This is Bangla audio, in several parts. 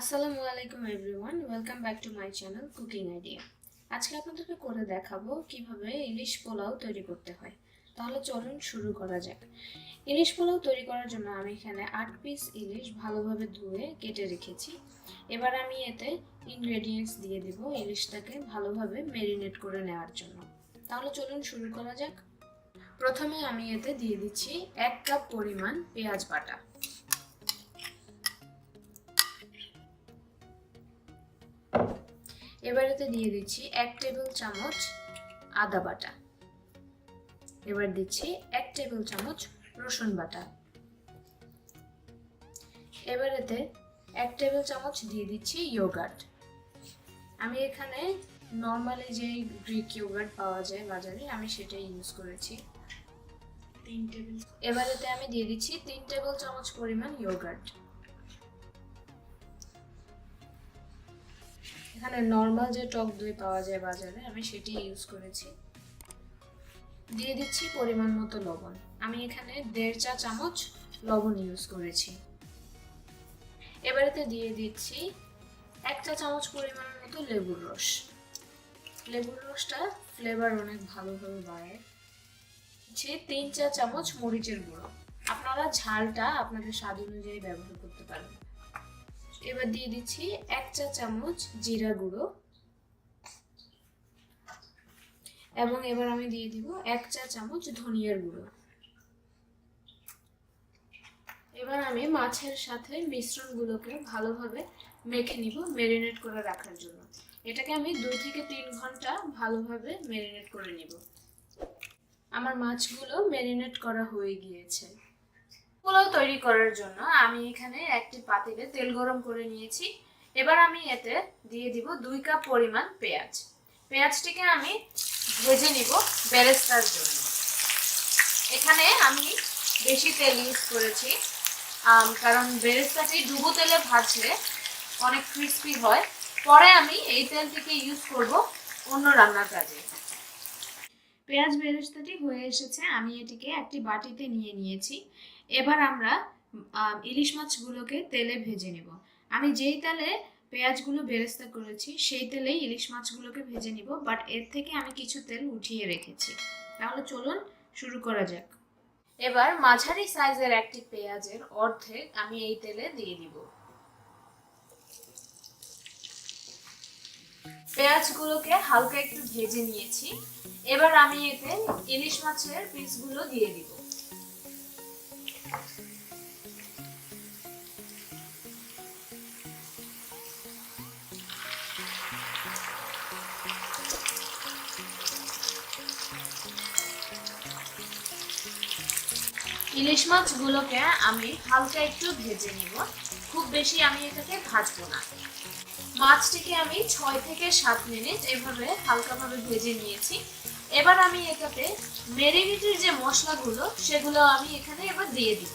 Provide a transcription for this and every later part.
আসসালামু আলাইকুম everyone, welcome back to my channel cooking idea. আজকে আপনাদেরকে করে দেখাবো কিভাবে ইলিশ পোলাও তৈরি করতে হয়। তাহলে চলুন শুরু করা যাক। ইলিশ পোলাও তৈরি করার জন্য আমি এখানে 8 পিস ইলিশ ভালোভাবে ধুয়ে কেটে রেখেছি। এবার আমি এতে ইনগ্রেডিয়েন্টস দিয়ে দিব ইলিশটাকে ভালোভাবে ম্যারিনেট করে নেওয়ার জন্য। তাহলে চলুন শুরু করা যাক। প্রথমে আমি এতে দিয়ে দিচ্ছি 1 কাপ পরিমাণ পেঁয়াজ বাটা। এবার এতে দিয়ে দিচ্ছি 1 টেবিল চামচ আদা বাটা। এবার দিচ্ছি 1 টেবিল চামচ রসুন বাটা। এবার এতে 1 টেবিল চামচ দিয়ে দিচ্ছি ইয়োগার্ট। আমি এখানে নরমালি যে গ্রিক ইয়োগার্ট পাওয়া যায় বাজারে, আমি সেটাই ইউজ করেছি। 3 টেবিল। এবার এতে আমি দিয়ে দিচ্ছি 3 টেবিল চামচ পরিমাণ ইয়োগার্ট। এখানে নরমাল যে টক দই পাওয়া যায় বাজারে, আমি সেটি ইউজ করেছি। দিয়ে দিচ্ছি পরিমাণ মতো লবণ। আমি এখানে 1.5 চা চামচ লবণ ইউজ করেছি। এবারেতে দিয়ে দিচ্ছি 1 চা চামচ পরিমাণের মতো লেবুর রস। লেবুর রসটা ফ্লেভার অনেক ভালোভাবে বাড়ায়। 3 চা চামচ মরিচের গুঁড়ো। আপনারা ঝালটা আপনাদের স্বাদ অনুযায়ী ব্যবহার করতে পারেন। এবার দিয়ে দিচ্ছি 1 চা চামচ জিরা গুঁড়ো এবং এবার আমি দিয়ে দিব 1 চা চামচ ধনিয়ার গুঁড়ো। এবার আমি মাছের সাথে মিশ্রণগুলোকে ভালোভাবে মেখে নিব ম্যারিনেট করে রাখার জন্য। এটাকে আমি 2 থেকে 3 ঘন্টা ভালোভাবে ম্যারিনেট করে নিব। আমার মাছগুলো ম্যারিনেট করা হয়ে গিয়েছে। পোলাও তৈরি করার জন্য আমি এখানে একটি পাতিলে তেল গরম করে নিয়েছি। এবার আমি এতে দিয়ে দিব 2 কাপ পরিমাণ পেঁয়াজ। পেঁয়াজটিকে আমি ভেজে নিব বেরেস্তার জন্য। এখানে আমি বেশি তেল ইউজ করেছি, কারণ বেরেস্তাটি ডুবো তেলে ভাজলে অনেক ক্রিস্পি হয়। পরে আমি এই তেলটিকে ইউজ করব অন্য রান্নার কাজে। পেঁয়াজ বেরেস্তাটি হয়ে এসেছে, আমি এটিকে একটি বাটিতে নিয়ে নিয়েছি। এবার আমরা ইলিশ মাছগুলোকে তেলে ভেজে নেব। আমি যেই তেলে পেঁয়াজগুলো বেরেস্তা করেছি সেই তেলেই ইলিশ মাছগুলোকে ভেজে নিব, বাট এর থেকে আমি কিছু তেল উঠিয়ে রেখেছি। তাহলে চলুন শুরু করা যাক। এবার মাঝারি সাইজের একটি পেঁয়াজের অর্ধেক আমি এই তেলে দিয়ে দিব। পেঁয়াজগুলোকে হালকা একটু ভেজে নিয়েছি। এবার আমি এতে ইলিশ মাছের পিসগুলো দিয়ে দিব। ইলিশ মাছগুলোকে আমি হালকা একটু ভেজে নিব, খুব বেশি আমি এটাকে ভাজবো না। মাছটিকে আমি 6 থেকে 7 মিনিট এভাবে হালকাভাবে ভেজে নিয়েছি। এবার আমি এটাতে ম্যারিনেটের যে মশলাগুলো সেগুলো আমি এখানে এবার দিয়ে দিব।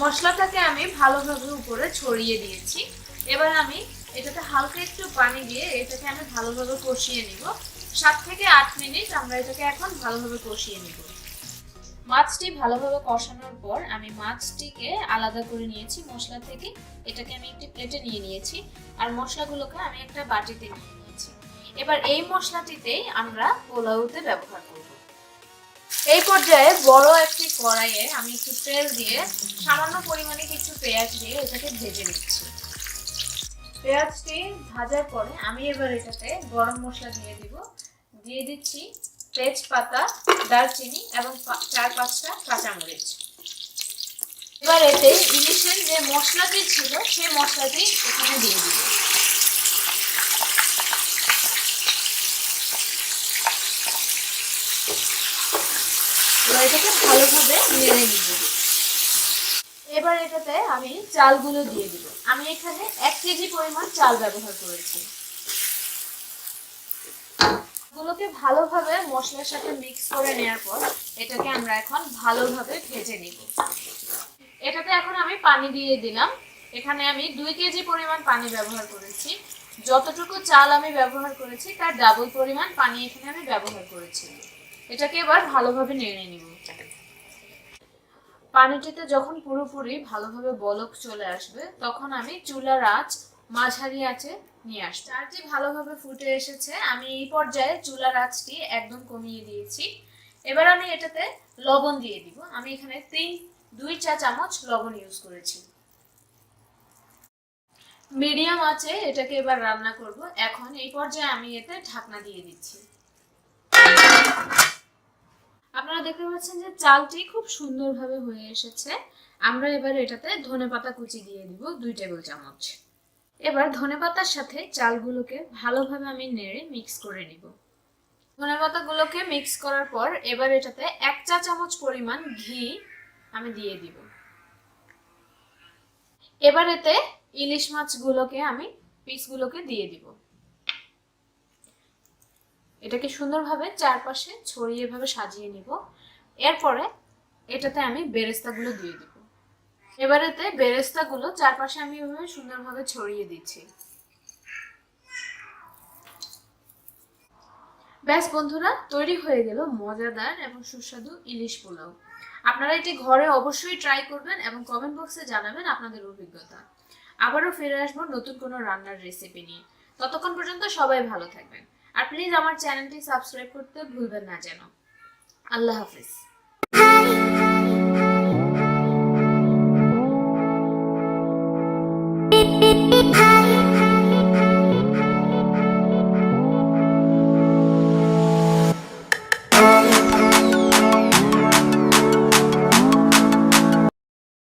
মশলাটাকে আমি ভালোভাবে উপরে ছড়িয়ে দিয়েছি। এবার আমি এটাতে হালকা একটু পানি দিয়ে এটাকে আমি ভালোভাবে কষিয়ে নিব। 7 থেকে 8 মিনিট আমরা এটাকে এখন ভালোভাবে কষিয়ে নিব। মাছটি ভালোভাবে কষানোর পর আমি মাছটিকে আলাদা করে নিয়েছি মশলা থেকে। এটাকে আমি একটি প্লেটে নিয়ে নিয়েছি আর মশলাগুলোকে আমি একটা বাটিতে নিয়ে নিয়েছি। এবার এই মশলাটিতেই আমরা পোলাওতে ব্যবহার করব। এই পর্যায়ে বড় একটি কড়াইয়ে আমি একটু তেল দিয়ে সামান্য পরিমাণে কিছু পেঁয়াজ দিয়ে এটাকে ভেজে নিচ্ছি। পেঁয়াজটি ভাজার পরে আমি এবার এটাতে গরম মশলা দিয়ে দিব। দিয়ে দিচ্ছি তেজপাতা, দারচিনি এবং 4-5টা কাঁচামরিচ। এবার এতে ইলিশের যে মশলাটি ছিল সেই মশলাটি এখানে দিয়ে দিব। এবার এটাকে ভালোভাবে নেড়ে নিব। এবার এটাতে আমি চালগুলো দিয়ে দিব। আমি এখানে 1 কেজি পরিমাণ চাল ব্যবহার করেছি। গুলোকে ভালোভাবে মশলার সাথে মিক্স করে নেওয়ার পর এটাকে আমরা এখন ভালোভাবে ভেজে নিব। এটাতে এখন আমি পানি দিয়ে দিলাম। এখানে আমি 2 কেজি পরিমাণ পানি ব্যবহার করেছি। যতটুকু চাল আমি ব্যবহার করেছি তার ডাবল পরিমাণ পানি এখানে আমি ব্যবহার করেছি। এটাকে এবার ভালোভাবে নেড়ে নিব। পানিটিতে যখন পুরোপুরি ভালোভাবে বলক চলে আসবে তখন আমি চুলার আঁচ মাঝারি আঁচে নিয়ে আসছি। চালটি ভালোভাবে ফুটে এসেছে, আমি এই পর্যায়ে চুলার আঁচটি একদম কমিয়ে দিয়েছি। এবার আমি এটাতে লবণ দিয়ে দিব। আমি এখানে 2 চা চামচ লবণ ইউজ করেছি। মিডিয়াম আঁচে এটাকে এবার রান্না করব। এখন এই পর্যায়ে আমি এতে ঢাকনা দিয়ে দিচ্ছি। আপনারা দেখতে পাচ্ছেন যে চালটি খুব সুন্দরভাবে হয়ে এসেছে। আমরা এবার এটাতে ধনেপাতা কুচি দিয়ে দিব 2 টেবিল চামচ। এবার ধনেপাতার সাথে চালগুলোকে ভালোভাবে আমি নেড়ে মিক্স করে নিব। ধনেপাতাগুলোকে মিক্স করার পর এবার এটাতে 1 চা চামচ পরিমাণ ঘি আমি দিয়ে দিব। এবার এতে ইলিশ মাছগুলোকে আমি পিসগুলোকে দিয়ে দিব। এটাকে সুন্দরভাবে চারপাশে ছড়িয়ে ভাবে সাজিয়ে নিব। এরপরে এটাতে আমি বেরেস্তাগুলো দিয়ে দিব। এবার এতে বেরেস্তাগুলো চারপাশে আমি এভাবে সুন্দরভাবে ছড়িয়ে দিচ্ছি। ব্যাস বন্ধুরা, তৈরি হয়ে গেল মজাদার এবং সুস্বাদু ইলিশ পোলাও। আপনারা এটি ঘরে অবশ্যই ট্রাই করবেন এবং কমেন্ট বক্সে জানাবেন আপনাদের অভিজ্ঞতা। আবারও ফিরে আসবো নতুন কোনো রান্নার রেসিপি নিয়ে। ততক্ষণ পর্যন্ত সবাই ভালো থাকবেন। আর প্লিজ আমার চ্যানেলটি সাবস্ক্রাইব করতে ভুলবেন না যেন। আল্লাহ হাফিজ।